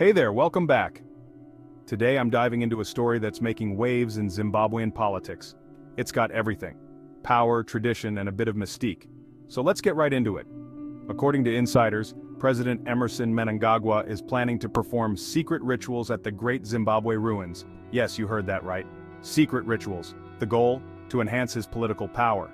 Hey there, welcome back. Today I'm diving into a story that's making waves in Zimbabwean politics. It's got everything: power, tradition, and a bit of mystique. So let's get right into it. According to insiders, President Emmerson Mnangagwa is planning to perform secret rituals at the Great Zimbabwe ruins. Yes, you heard that right. Secret rituals. The goal? To enhance his political power.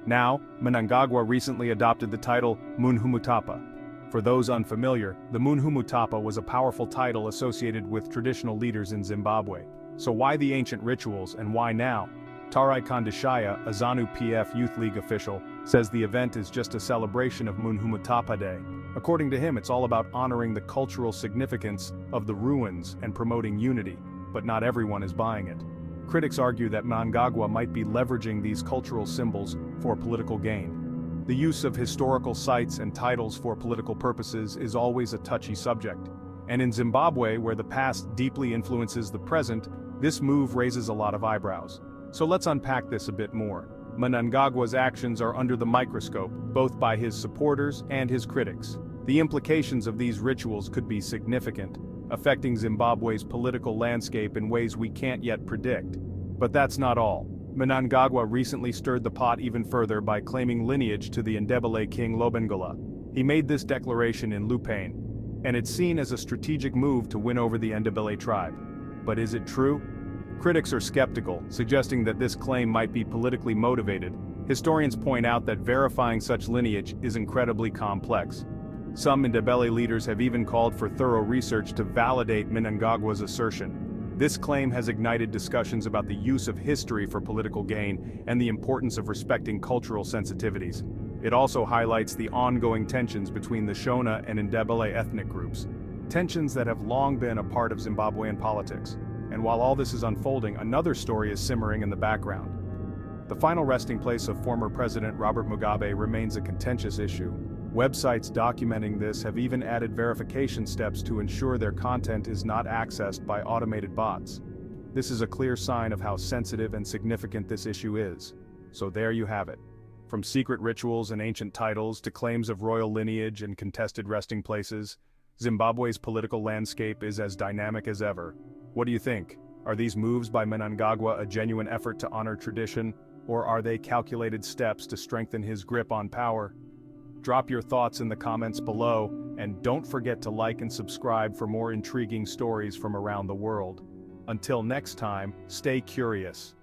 Now, Mnangagwa recently adopted the title Munhumutapa. For those unfamiliar, the Munhumutapa was a powerful title associated with traditional leaders in Zimbabwe. So why the ancient rituals, and why now? Tarai Kandishaya, a ZANU-PF Youth League official, says the event is just a celebration of Munhumutapa Day. According to him, it's all about honoring the cultural significance of the ruins and promoting unity, but not everyone is buying it. Critics argue that Mnangagwa might be leveraging these cultural symbols for political gain. The use of historical sites and titles for political purposes is always a touchy subject. And in Zimbabwe, where the past deeply influences the present, this move raises a lot of eyebrows. So let's unpack this a bit more. Mnangagwa's actions are under the microscope, both by his supporters and his critics. The implications of these rituals could be significant, affecting Zimbabwe's political landscape in ways we can't yet predict. But that's not all. Mnangagwa recently stirred the pot even further by claiming lineage to the Ndebele king Lobengula. He made this declaration in Lupane, and it's seen as a strategic move to win over the Ndebele tribe. But is it true? Critics are skeptical, suggesting that this claim might be politically motivated. Historians point out that verifying such lineage is incredibly complex. Some Ndebele leaders have even called for thorough research to validate Mnangagwa's assertion. This claim has ignited discussions about the use of history for political gain and the importance of respecting cultural sensitivities. It also highlights the ongoing tensions between the Shona and Ndebele ethnic groups, tensions that have long been a part of Zimbabwean politics. And while all this is unfolding, another story is simmering in the background. The final resting place of former President Robert Mugabe remains a contentious issue. Websites documenting this have even added verification steps to ensure their content is not accessed by automated bots. This is a clear sign of how sensitive and significant this issue is. So there you have it. From secret rituals and ancient titles to claims of royal lineage and contested resting places, Zimbabwe's political landscape is as dynamic as ever. What do you think? Are these moves by Mnangagwa a genuine effort to honor tradition, or are they calculated steps to strengthen his grip on power? Drop your thoughts in the comments below, and don't forget to like and subscribe for more intriguing stories from around the world. Until next time, stay curious.